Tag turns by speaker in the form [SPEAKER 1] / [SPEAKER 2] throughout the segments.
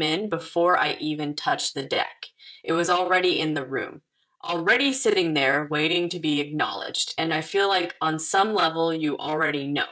[SPEAKER 1] in before I even touched the deck. It was already in the room, already sitting there waiting to be acknowledged. And I feel like on some level, you already know.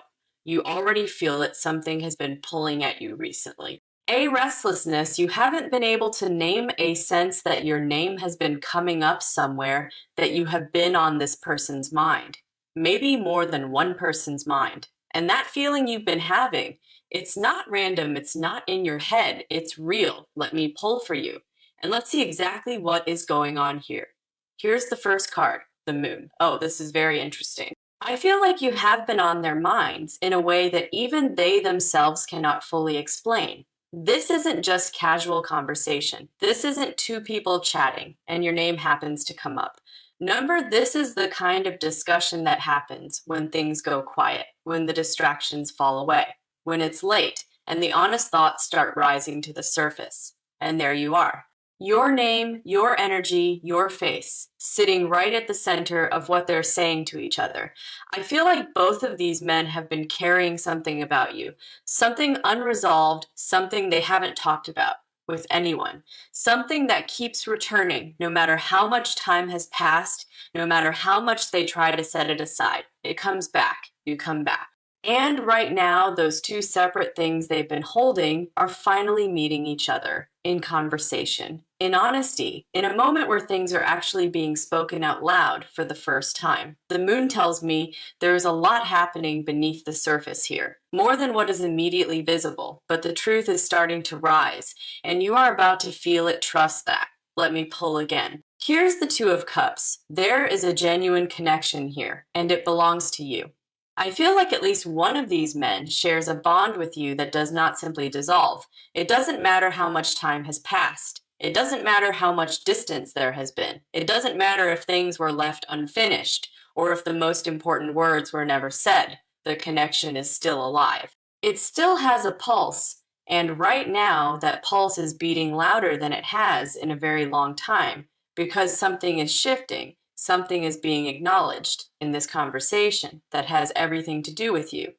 [SPEAKER 1] You already feel that something has been pulling at you recently. A restlessness, you haven't been able to name a sense that your name has been coming up somewhere, that you have been on this person's mind, maybe more than one person's mind. And that feeling you've been having, it's not random, it's not in your head, it's real. Let me pull for you. And let's see exactly what is going on here. Here's the first card, the moon. Oh, this is very interesting. I feel like you have been on their minds in a way that even they themselves cannot fully explain. This isn't just casual conversation. This isn't two people chatting and your name happens to come up. Number, this is the kind of discussion that happens when things go quiet, when the distractions fall away, when it's late, and the honest thoughts start rising to the surface. And there you are. Your name, your energy, your face, sitting right at the center of what they're saying to each other. I feel like both of these men have been carrying something about you, something unresolved, something they haven't talked about with anyone, something that keeps returning no matter how much time has passed, no matter how much they try to set it aside. It comes back. You come back. And right now, those two separate things they've been holding are finally meeting each other in conversation, in honesty, in a moment where things are actually being spoken out loud for the first time. The moon tells me there's a lot happening beneath the surface here, more than what is immediately visible, but the truth is starting to rise, and you are about to feel it. Trust that. Let me pull again. Here's the Two of Cups. There is a genuine connection here, and it belongs to you. I feel like at least one of these men shares a bond with you that does not simply dissolve. It doesn't matter how much time has passed. It doesn't matter how much distance there has been. It doesn't matter if things were left unfinished or if the most important words were never said. The connection is still alive. It still has a pulse, and right now that pulse is beating louder than it has in a very long time because something is shifting. Something is being acknowledged in this conversation that has everything to do with you.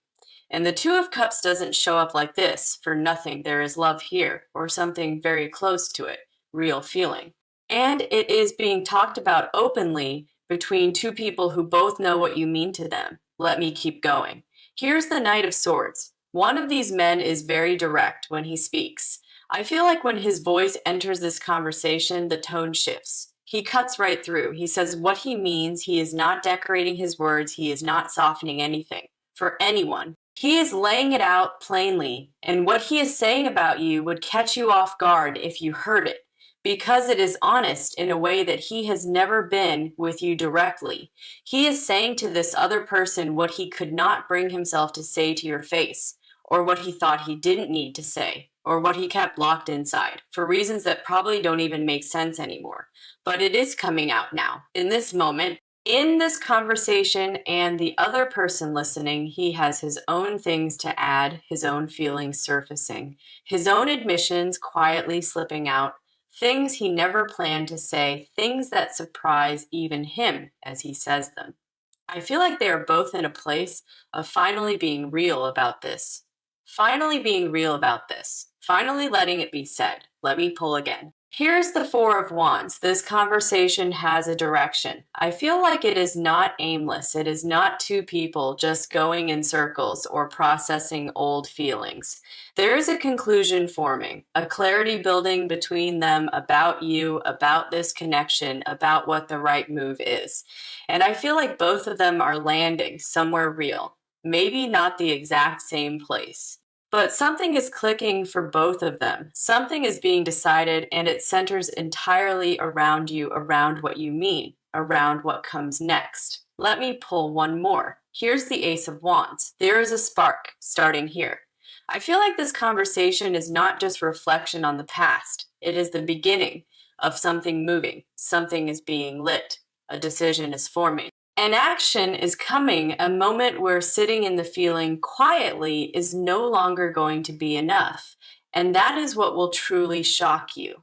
[SPEAKER 1] And the Two of Cups doesn't show up like this for nothing. There is love here, or something very close to it, real feeling. And it is being talked about openly between two people who both know what you mean to them. Let me keep going. Here's the Knight of Swords. One of these men is very direct when he speaks. I feel like when his voice enters this conversation, the tone shifts. He cuts right through. He says what he means. He is not decorating his words. He is not softening anything for anyone. He is laying it out plainly, and what he is saying about you would catch you off guard if you heard it, because it is honest in a way that he has never been with you directly. He is saying to this other person what he could not bring himself to say to your face, or what he thought he didn't need to say, or what he kept locked inside, for reasons that probably don't even make sense anymore. But it is coming out now, in this moment, in this conversation, and the other person listening, he has his own things to add, his own feelings surfacing, his own admissions quietly slipping out, things he never planned to say, things that surprise even him as he says them. I feel like they are both in a place of finally being real about this. Finally being real about this. Finally letting it be said. Let me pull again. Here's the Four of Wands. This conversation has a direction. I feel like it is not aimless. It is not two people just going in circles or processing old feelings. There is a conclusion forming, a clarity building between them about you, about this connection, about what the right move is. And I feel like both of them are landing somewhere real. Maybe not the exact same place. But something is clicking for both of them. Something is being decided, and it centers entirely around you, around what you mean, around what comes next. Let me pull one more. Here's the Ace of Wands. There is a spark starting here. I feel like this conversation is not just reflection on the past. It is the beginning of something moving. Something is being lit. A decision is forming. An action is coming, a moment where sitting in the feeling quietly is no longer going to be enough. And that is what will truly shock you.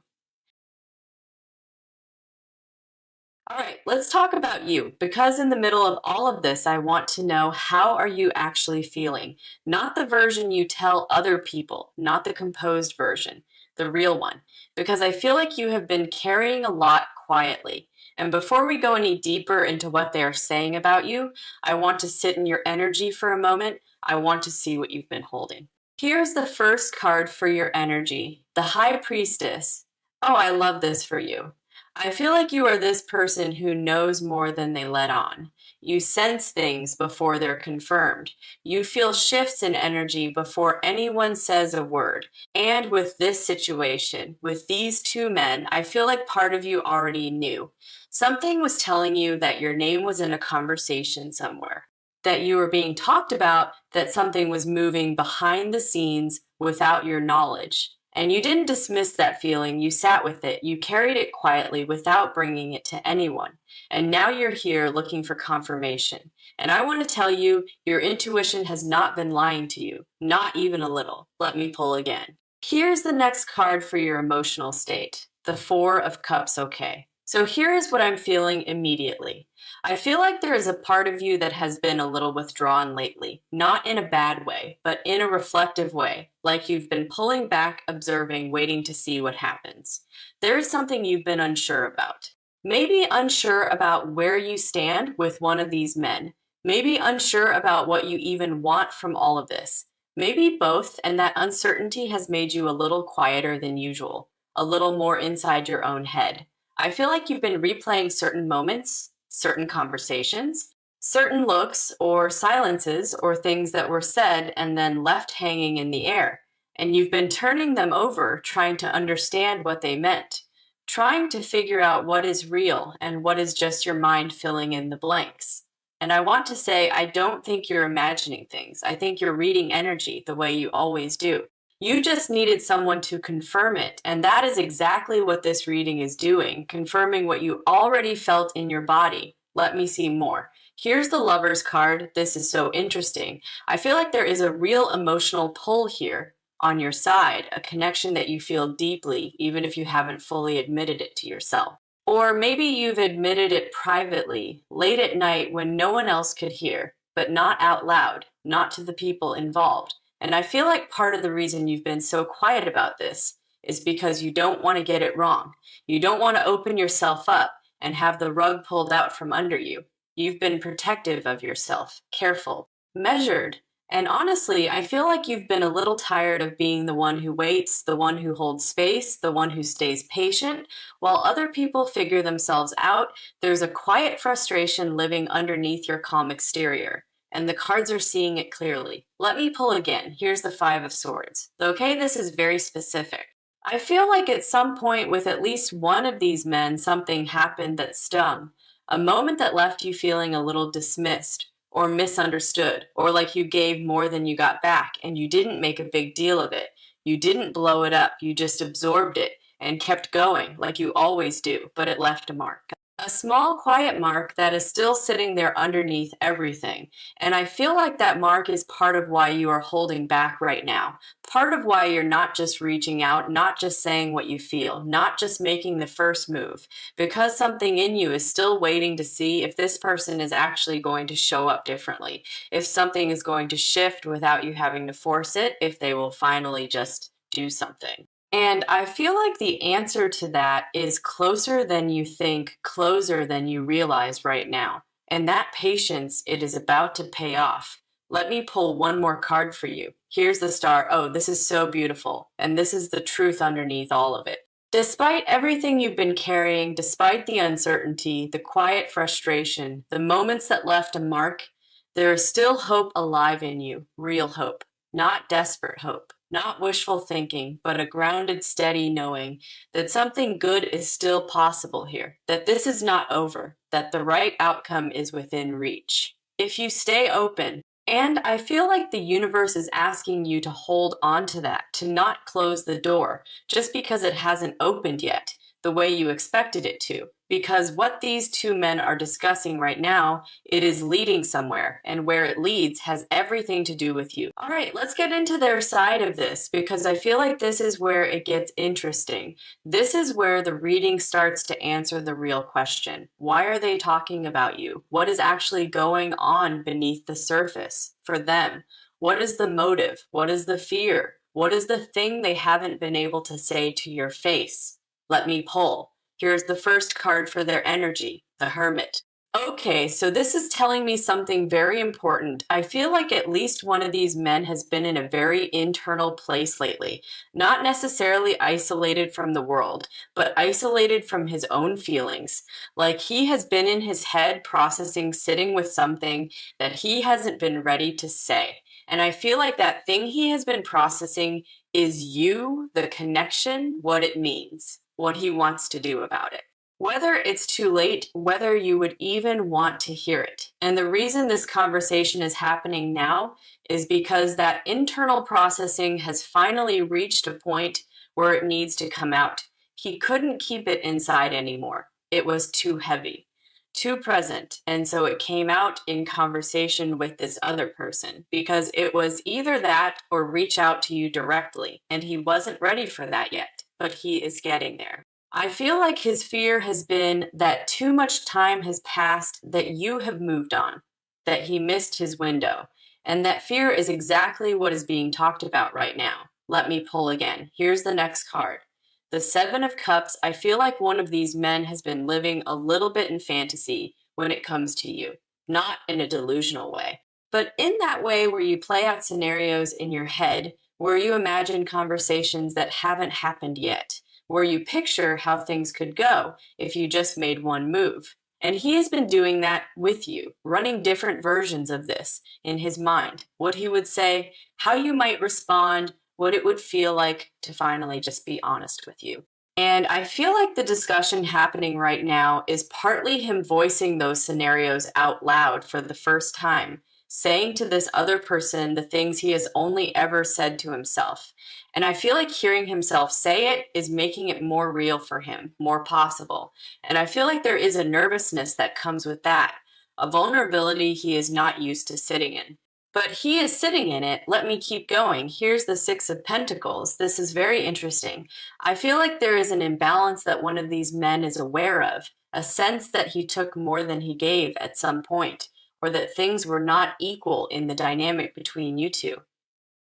[SPEAKER 1] All right, let's talk about you, because in the middle of all of this, I want to know, how are you actually feeling? Not the version you tell other people, not the composed version. the real one, because I feel like you have been carrying a lot quietly. And before we go any deeper into what they are saying about you, I want to sit in your energy for a moment. I want to see what you've been holding. Here's the first card for your energy, the High Priestess. Oh, I love this for you. I feel like you are this person who knows more than they let on. You sense things before they're confirmed. You feel shifts in energy before anyone says a word. And with this situation, with these two men, I feel like part of you already knew. Something was telling you that your name was in a conversation somewhere, that you were being talked about, that something was moving behind the scenes without your knowledge. And you didn't dismiss that feeling, you sat with it, you carried it quietly without bringing it to anyone. And now you're here looking for confirmation. And I want to tell you, your intuition has not been lying to you, not even a little. Let me pull again. Here's the next card for your emotional state, the Four of Cups, okay. So here is what I'm feeling immediately. I feel like there is a part of you that has been a little withdrawn lately, not in a bad way, but in a reflective way, like you've been pulling back, observing, waiting to see what happens. There is something you've been unsure about. Maybe unsure about where you stand with one of these men. Maybe unsure about what you even want from all of this. Maybe both, and that uncertainty has made you a little quieter than usual, a little more inside your own head. I feel like you've been replaying certain moments, certain conversations, certain looks or silences or things that were said and then left hanging in the air. And you've been turning them over, trying to understand what they meant, trying to figure out what is real and what is just your mind filling in the blanks. And I want to say, I don't think you're imagining things. I think you're reading energy the way you always do. You just needed someone to confirm it. And that is exactly what this reading is doing, confirming what you already felt in your body. Let me see more. Here's the Lover's card. This is so interesting. I feel like there is a real emotional pull here on your side, a connection that you feel deeply, even if you haven't fully admitted it to yourself. Or maybe you've admitted it privately, late at night when no one else could hear, but not out loud, not to the people involved. And I feel like part of the reason you've been so quiet about this is because you don't want to get it wrong. You don't want to open yourself up and have the rug pulled out from under you. You've been protective of yourself, careful, measured. And honestly, I feel like you've been a little tired of being the one who waits, the one who holds space, the one who stays patient. While other people figure themselves out, there's a quiet frustration living underneath your calm exterior. And the cards are seeing it clearly. Let me pull again. Here's the Five of Swords. Okay, this is very specific. I feel like at some point with at least one of these men, something happened that stung. A moment that left you feeling a little dismissed or misunderstood, or like you gave more than you got back and you didn't make a big deal of it. You didn't blow it up. You just absorbed it and kept going like you always do, but it left a mark. A small, quiet mark that is still sitting there underneath everything. And I feel like that mark is part of why you are holding back right now. Part of why you're not just reaching out, not just saying what you feel, not just making the first move, because something in you is still waiting to see if this person is actually going to show up differently, if something is going to shift without you having to force it, if they will finally just do something. And I feel like the answer to that is closer than you think, closer than you realize right now. And that patience, it is about to pay off. Let me pull one more card for you. Here's the star. Oh, this is so beautiful. And this is the truth underneath all of it. Despite everything you've been carrying, despite the uncertainty, the quiet frustration, the moments that left a mark, there is still hope alive in you, real hope, not desperate hope. Not wishful thinking, but a grounded, steady knowing that something good is still possible here, that this is not over, that the right outcome is within reach. If you stay open, and I feel like the universe is asking you to hold on to that, to not close the door, just because it hasn't opened yet, the way you expected it to. Because what these two men are discussing right now, it is leading somewhere, and where it leads has everything to do with you. All right, let's get into their side of this, because I feel like this is where it gets interesting. This is where the reading starts to answer the real question. Why are they talking about you? What is actually going on beneath the surface for them? What is the motive? What is the fear? What is the thing they haven't been able to say to your face? Let me pull. Here's the first card for their energy, the Hermit. Okay, so this is telling me something very important. I feel like at least one of these men has been in a very internal place lately, not necessarily isolated from the world, but isolated from his own feelings. Like he has been in his head processing, sitting with something that he hasn't been ready to say. And I feel like that thing he has been processing is you, the connection, what it means, what he wants to do about it. Whether it's too late, whether you would even want to hear it. And the reason this conversation is happening now is because that internal processing has finally reached a point where it needs to come out. He couldn't keep it inside anymore. It was too heavy, too present. And so it came out in conversation with this other person because it was either that or reach out to you directly. And he wasn't ready for that yet, but he is getting there. I feel like his fear has been that too much time has passed, that you have moved on, that he missed his window. And that fear is exactly what is being talked about right now. Let me pull again. Here's the next card. The Seven of Cups. I feel like one of these men has been living a little bit in fantasy when it comes to you, not in a delusional way, but in that way where you play out scenarios in your head, where you imagine conversations that haven't happened yet, where you picture how things could go if you just made one move. And he has been doing that with you, running different versions of this in his mind. What he would say, how you might respond, what it would feel like to finally just be honest with you. And I feel like the discussion happening right now is partly him voicing those scenarios out loud for the first time, saying to this other person the things he has only ever said to himself. And I feel like hearing himself say it is making it more real for him, more possible. And I feel like there is a nervousness that comes with that, a vulnerability he is not used to sitting in. But he is sitting in it. Let me keep going. Here's the Six of Pentacles. This is very interesting. I feel like there is an imbalance that one of these men is aware of, a sense that he took more than he gave at some point, or that things were not equal in the dynamic between you two.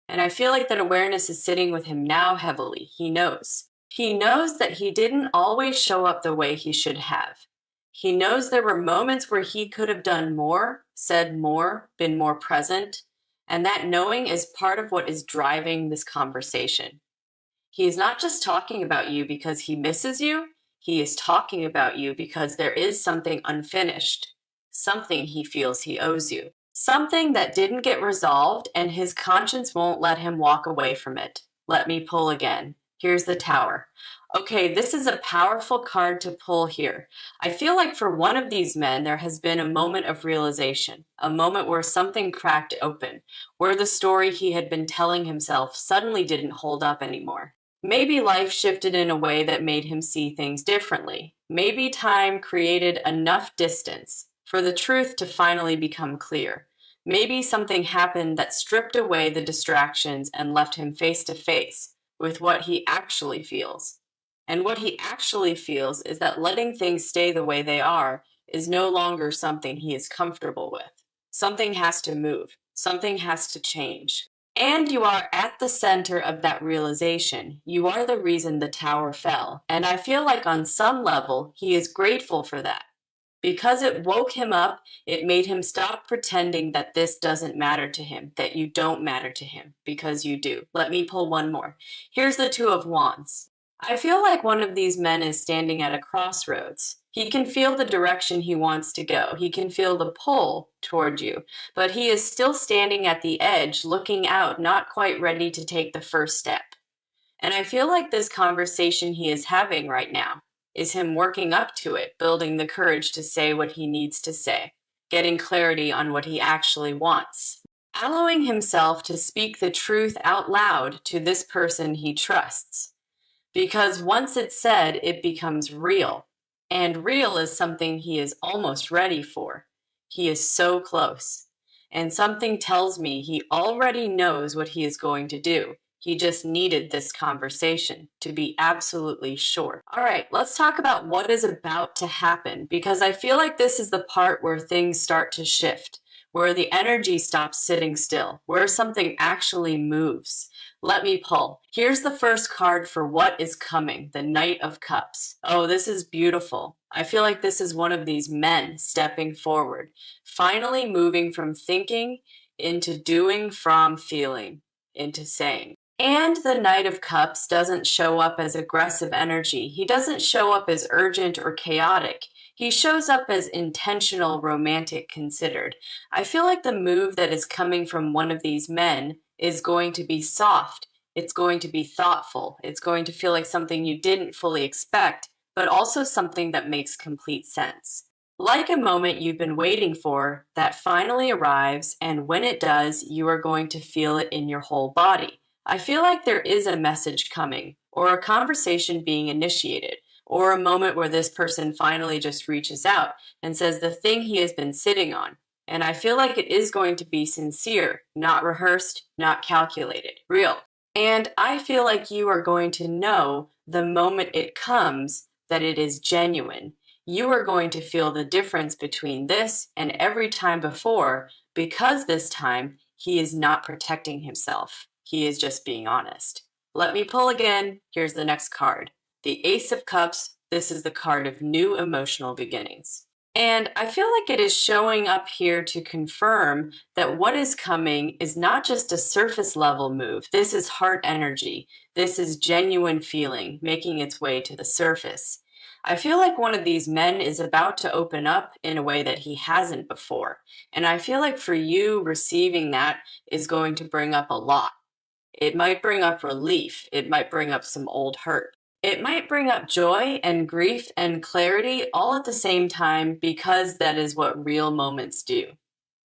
[SPEAKER 1] And I feel like that awareness is sitting with him now heavily. He knows. He knows that he didn't always show up the way he should have. He knows there were moments where he could have done more, said more, been more present. And that knowing is part of what is driving this conversation. He is not just talking about you because he misses you. He is talking about you because there is something unfinished, something he feels he owes you. Something that didn't get resolved, and his conscience won't let him walk away from it. Let me pull again. Here's the Tower. Okay, this is a powerful card to pull here. I feel like for one of these men, there has been a moment of realization, a moment where something cracked open, where the story he had been telling himself suddenly didn't hold up anymore. Maybe life shifted in a way that made him see things differently. Maybe time created enough distance for the truth to finally become clear. Maybe something happened that stripped away the distractions and left him face to face with what he actually feels. And what he actually feels is that letting things stay the way they are is no longer something he is comfortable with. Something has to move. Something has to change. And you are at the center of that realization. You are the reason the tower fell. And I feel like on some level, he is grateful for that. Because it woke him up, it made him stop pretending that this doesn't matter to him, that you don't matter to him, because you do. Let me pull one more. Here's the Two of Wands. I feel like one of these men is standing at a crossroads. He can feel the direction he wants to go. He can feel the pull toward you, but he is still standing at the edge, looking out, not quite ready to take the first step. And I feel like this conversation he is having right now is him working up to it, building the courage to say what he needs to say, getting clarity on what he actually wants, allowing himself to speak the truth out loud to this person he trusts. Because once it's said, it becomes real. And real is something he is almost ready for. He is so close. And something tells me he already knows what he is going to do. He just needed this conversation to be absolutely sure. All right, let's talk about what is about to happen, because I feel like this is the part where things start to shift, where the energy stops sitting still, where something actually moves. Let me pull. Here's the first card for what is coming, the Knight of Cups. Oh, this is beautiful. I feel like this is one of these men stepping forward, finally moving from thinking into doing, from feeling into saying. And the Knight of Cups doesn't show up as aggressive energy. He doesn't show up as urgent or chaotic. He shows up as intentional, romantic, considered. I feel like the move that is coming from one of these men is going to be soft. It's going to be thoughtful. It's going to feel like something you didn't fully expect, but also something that makes complete sense. Like a moment you've been waiting for that finally arrives, and when it does, you are going to feel it in your whole body. I feel like there is a message coming, or a conversation being initiated, or a moment where this person finally just reaches out and says the thing he has been sitting on. And I feel like it is going to be sincere, not rehearsed, not calculated, real. And I feel like you are going to know the moment it comes that it is genuine. You are going to feel the difference between this and every time before, because this time he is not protecting himself. He is just being honest. Let me pull again. Here's the next card. The Ace of Cups. This is the card of new emotional beginnings. And I feel like it is showing up here to confirm that what is coming is not just a surface level move. This is heart energy. This is genuine feeling making its way to the surface. I feel like one of these men is about to open up in a way that he hasn't before. And I feel like for you, receiving that is going to bring up a lot. It might bring up relief. It might bring up some old hurt. It might bring up joy and grief and clarity all at the same time, because that is what real moments do.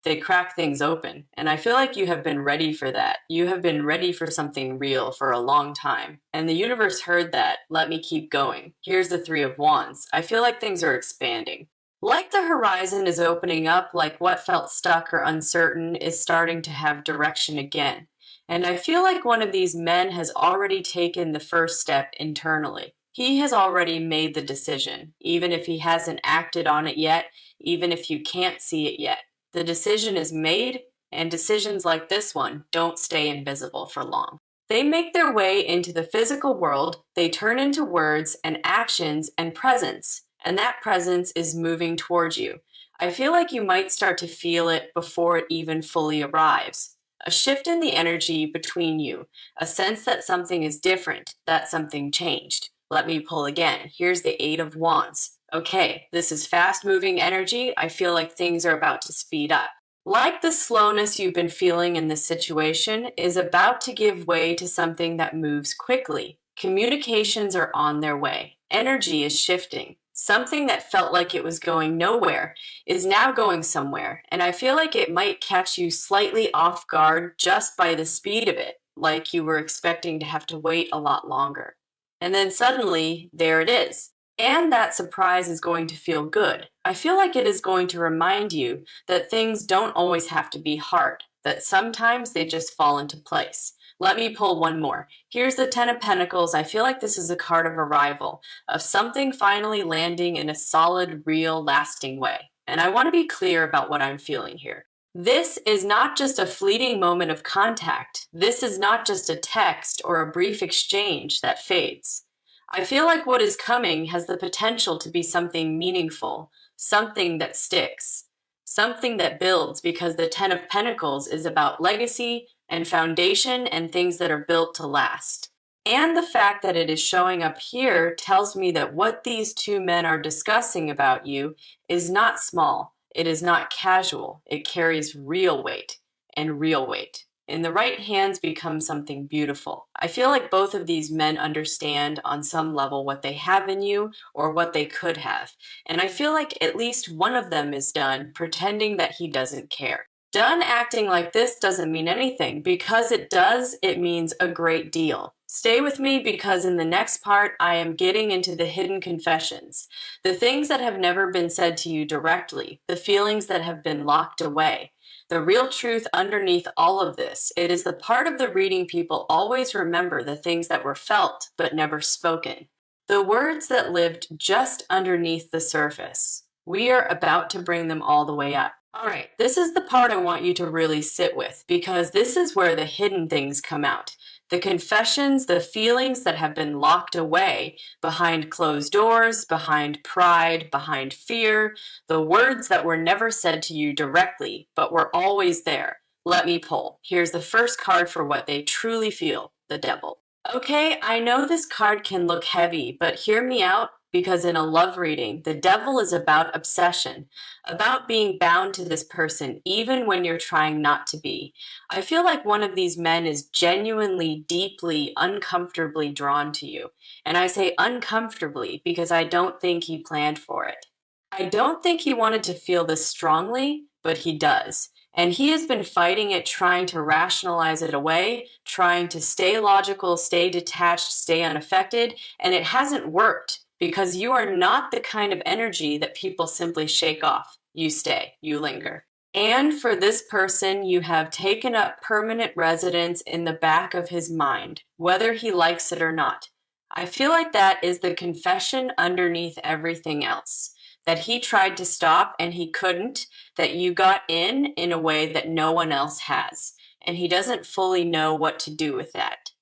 [SPEAKER 1] They crack things open. And I feel like you have been ready for that. You have been ready for something real for a long time. And the universe heard that. Let me keep going. Here's the Three of Wands. I feel like things are expanding. Like the horizon is opening up, like what felt stuck or uncertain is starting to have direction again. And I feel like one of these men has already taken the first step internally. He has already made the decision, even if he hasn't acted on it yet, even if you can't see it yet. The decision is made, and decisions like this one don't stay invisible for long. They make their way into the physical world, they turn into words and actions and presence, and that presence is moving towards you. I feel like you might start to feel it before it even fully arrives. A shift in the energy between you, a sense that something is different, that something changed. Let me pull again. Here's the Eight of Wands. Okay, this is fast-moving energy. I feel like things are about to speed up. Like the slowness you've been feeling in this situation is about to give way to something that moves quickly. Communications are on their way. Energy is shifting. Something that felt like it was going nowhere is now going somewhere, and I feel like it might catch you slightly off guard just by the speed of it, like you were expecting to have to wait a lot longer. And then suddenly, there it is. And that surprise is going to feel good. I feel like it is going to remind you that things don't always have to be hard, that sometimes they just fall into place. Let me pull one more. Here's the Ten of Pentacles. I feel like this is a card of arrival, of something finally landing in a solid, real, lasting way. And I want to be clear about what I'm feeling here. This is not just a fleeting moment of contact. This is not just a text or a brief exchange that fades. I feel like what is coming has the potential to be something meaningful, something that sticks, something that builds, because the Ten of Pentacles is about legacy and foundation and things that are built to last. And the fact that it is showing up here tells me that what these two men are discussing about you is not small. It is not casual. It carries real weight, and real weight in the right hands becomes something beautiful. I feel like both of these men understand on some level what they have in you or what they could have. And I feel like at least one of them is done pretending that he doesn't care. Done acting like this doesn't mean anything. Because it does, it means a great deal. Stay with me, because in the next part, I am getting into the hidden confessions, the things that have never been said to you directly, the feelings that have been locked away. The real truth underneath all of this. It is the part of the reading people always remember, the things that were felt but never spoken. The words that lived just underneath the surface. We are about to bring them all the way up. All right, this is the part I want you to really sit with because this is where the hidden things come out. The confessions, the feelings that have been locked away behind closed doors, behind pride, behind fear, the words that were never said to you directly, but were always there. Let me pull. Here's the first card for what they truly feel, the devil. Okay, I know this card can look heavy, but hear me out because in a love reading, the devil is about obsession, about being bound to this person, even when you're trying not to be. I feel like one of these men is genuinely, deeply, uncomfortably drawn to you. And I say uncomfortably because I don't think he planned for it. I don't think he wanted to feel this strongly, but he does. And he has been fighting it, trying to rationalize it away, trying to stay logical, stay detached, stay unaffected, and it hasn't worked because you are not the kind of energy that people simply shake off. You stay, you linger. And for this person, you have taken up permanent residence in the back of his mind, whether he likes it or not. I feel like that is the confession underneath everything else. That he tried to stop and he couldn't, that you got in a way that no one else has. And he doesn't fully know what to do with that.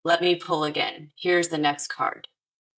[SPEAKER 1] Let me pull again. Here's the next card,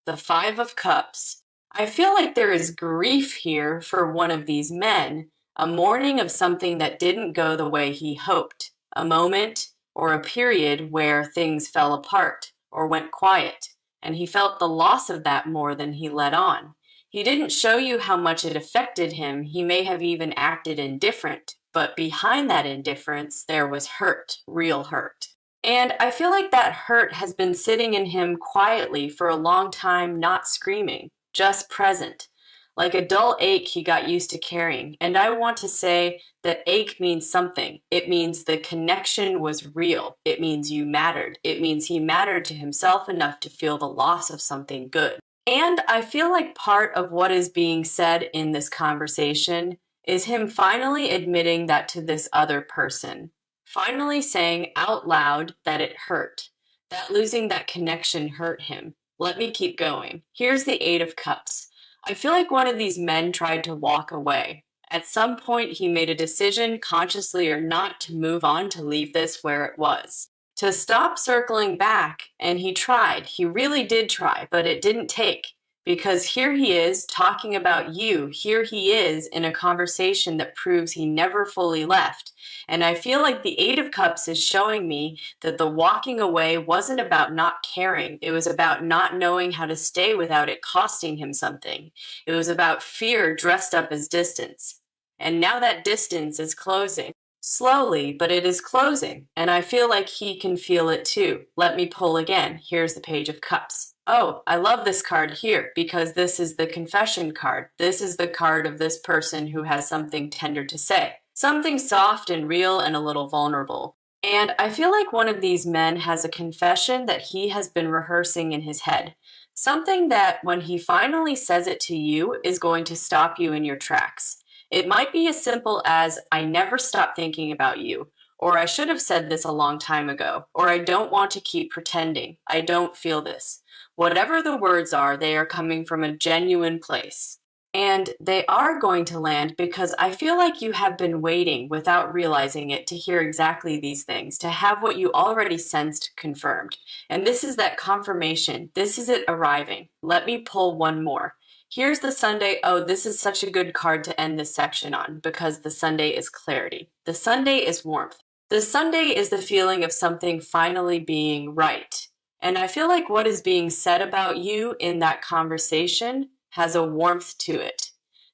[SPEAKER 1] the Five of Cups. I feel like there is grief here for one of these men, a mourning of something that didn't go the way he hoped, a moment or a period where things fell apart or went quiet, and he felt the loss of that more than he let on. He didn't show you how much it affected him. He may have even acted indifferent, but behind that indifference, there was hurt, real hurt. And I feel like that hurt has been sitting in him quietly for a long time, not screaming, just present, like a dull ache he got used to carrying. And I want to say that ache means something. It means the connection was real. It means you mattered. It means he mattered to himself enough to feel the loss of something good. And I feel like part of what is being said in this conversation is him finally admitting that to this other person, finally saying out loud that it hurt, that losing that connection hurt him. Let me keep going. Here's the Eight of Cups. I feel like one of these men tried to walk away. At some point, he made a decision, consciously or not, to move on, to leave this where it was, to stop circling back. And he tried. He really did try, but it didn't take. Because here he is talking about you. Here he is in a conversation that proves he never fully left. And I feel like the Eight of Cups is showing me that the walking away wasn't about not caring. It was about not knowing how to stay without it costing him something. It was about fear dressed up as distance. And now that distance is closing. Slowly, but it is closing. And I feel like he can feel it too. Let me pull again. Here's the Page of Cups. Oh, I love this card here because this is the confession card. This is the card of this person who has something tender to say, something soft and real and a little vulnerable. And I feel like one of these men has a confession that he has been rehearsing in his head. Something that when he finally says it to you is going to stop you in your tracks. It might be as simple as, I never stop thinking about you, or I should have said this a long time ago, or I don't want to keep pretending. I don't feel this. Whatever the words are, they are coming from a genuine place. And they are going to land because I feel like you have been waiting without realizing it to hear exactly these things, to have what you already sensed confirmed. And this is that confirmation. This is it arriving. Let me pull one more. Here's the Sunday. Oh, this is such a good card to end this section on because the Sunday is clarity. The Sunday is warmth. The Sunday is the feeling of something finally being right. And I feel like what is being said about you in that conversation has a warmth to it.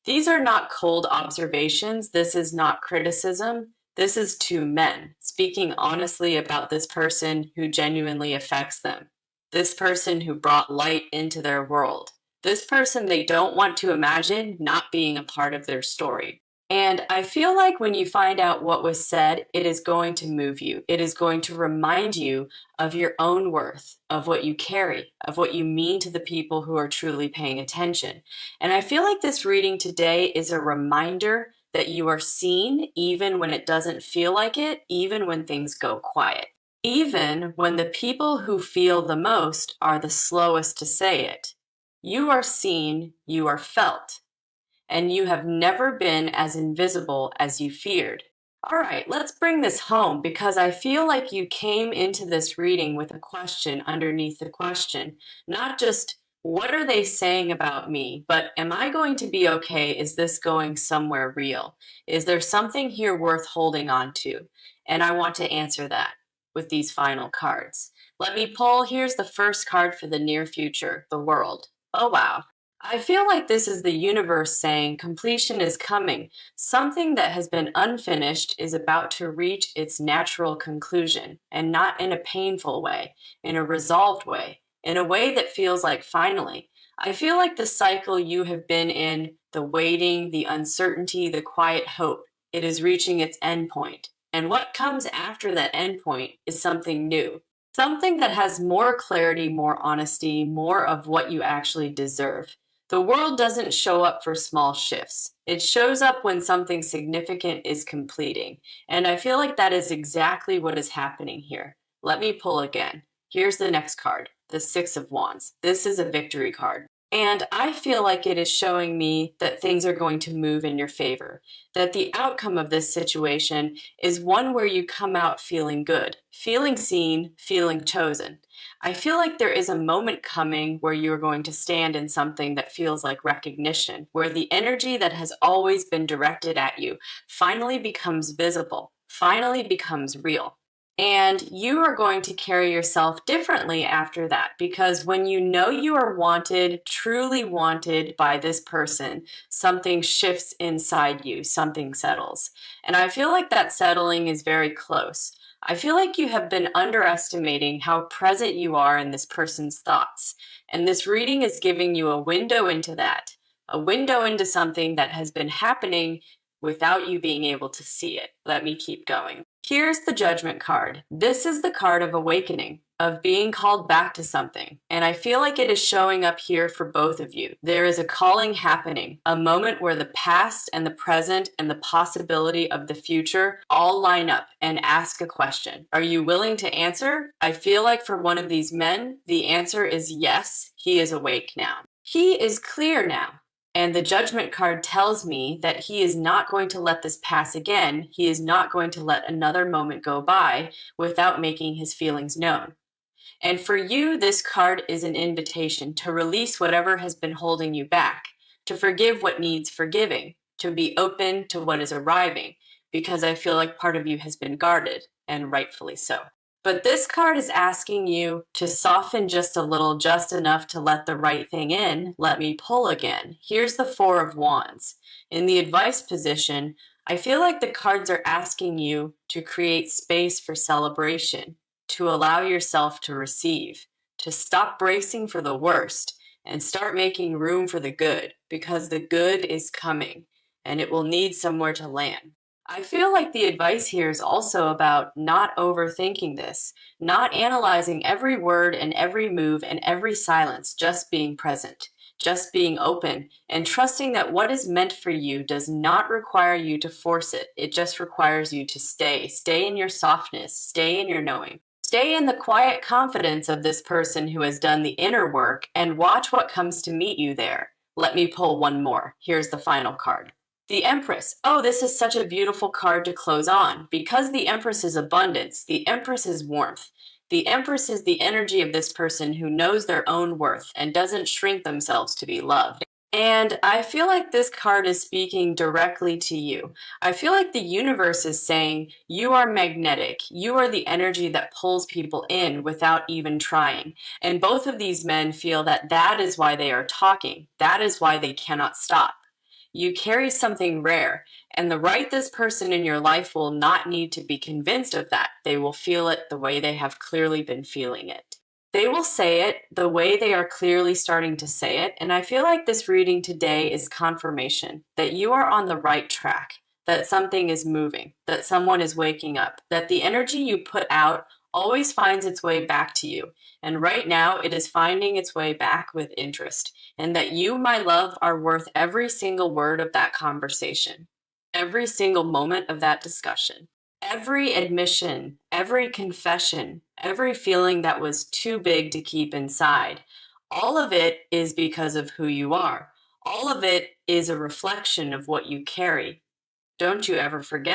[SPEAKER 1] These are not cold observations. This is not criticism. This is two men speaking honestly about this person who genuinely affects them. This person who brought light into their world. This person they don't want to imagine not being a part of their story. And I feel like when you find out what was said, it is going to move you. It is going to remind you of your own worth, of what you carry, of what you mean to the people who are truly paying attention. And I feel like this reading today is a reminder that you are seen even when it doesn't feel like it, even when things go quiet, even when the people who feel the most are the slowest to say it. You are seen, you are felt. and you have never been as invisible as you feared. All right, let's bring this home because I feel like you came into this reading with a question underneath the question. Not just, what are they saying about me, but am I going to be okay? Is this going somewhere real? Is there something here worth holding on to? And I want to answer that with these final cards. Let me pull. Here's the first card for the near future, the world. Oh, wow. I feel like this is the universe saying completion is coming. Something that has been unfinished is about to reach its natural conclusion, and not in a painful way, in a resolved way, in a way that feels like finally. I feel like the cycle you have been in, the waiting, the uncertainty, the quiet hope, it is reaching its end point. And what comes after that end point is something new. Something that has more clarity, more honesty, more of what you actually deserve. The world doesn't show up for small shifts. It shows up when something significant is completing. And I feel like that is exactly what is happening here. Let me pull again. Here's the next card, the Six of Wands. This is a victory card. And I feel like it is showing me that things are going to move in your favor, that the outcome of this situation is one where you come out feeling good, feeling seen, feeling chosen. I feel like there is a moment coming where you're going to stand in something that feels like recognition, where the energy that has always been directed at you finally becomes visible, finally becomes real. And you are going to carry yourself differently after that because when you know you are wanted, truly wanted by this person, something shifts inside you, something settles. And I feel like that settling is very close. I feel like you have been underestimating how present you are in this person's thoughts. And this reading is giving you a window into that, a window into something that has been happening without you being able to see it. Let me keep going. Here's the Judgment card. This is the card of awakening, of being called back to something. And I feel like it is showing up here for both of you. There is a calling happening, a moment where the past and the present and the possibility of the future all line up and ask a question. Are you willing to answer? I feel like for one of these men, the answer is yes, he is awake now. He is clear now. And the Judgment card tells me that he is not going to let this pass again. He is not going to let another moment go by without making his feelings known. And for you, this card is an invitation to release whatever has been holding you back, to forgive what needs forgiving, to be open to what is arriving, because I feel like part of you has been guarded, and rightfully so. But this card is asking you to soften just a little, just enough to let the right thing in. Let me pull again. Here's the Four of Wands. In the advice position, I feel like the cards are asking you to create space for celebration, to allow yourself to receive, to stop bracing for the worst and start making room for the good, because the good is coming and it will need somewhere to land. I feel like the advice here is also about not overthinking this, not analyzing every word and every move and every silence, just being present, just being open, and trusting that what is meant for you does not require you to force it. It just requires you to stay in your softness, stay in your knowing. Stay in the quiet confidence of this person who has done the inner work and watch what comes to meet you there. Let me pull one more. Here's the final card. The Empress. Oh, this is such a beautiful card to close on. Because the Empress is abundance, the Empress is warmth. The Empress is the energy of this person who knows their own worth and doesn't shrink themselves to be loved. And I feel like this card is speaking directly to you. I feel like the universe is saying, you are magnetic. You are the energy that pulls people in without even trying. And both of these men feel that that is why they are talking. That is why they cannot stop. You carry something rare, and the right this person in your life will not need to be convinced of that. They will feel it the way they have clearly been feeling it. They will say it the way they are clearly starting to say it, and I feel like this reading today is confirmation that you are on the right track, that something is moving, that someone is waking up, that the energy you put out always finds its way back to you, and right now it is finding its way back with interest, and that you, my love, are worth every single word of that conversation, every single moment of that discussion. Every admission, every confession, every feeling that was too big to keep inside, all of it is because of who you are. All of it is a reflection of what you carry. Don't you ever forget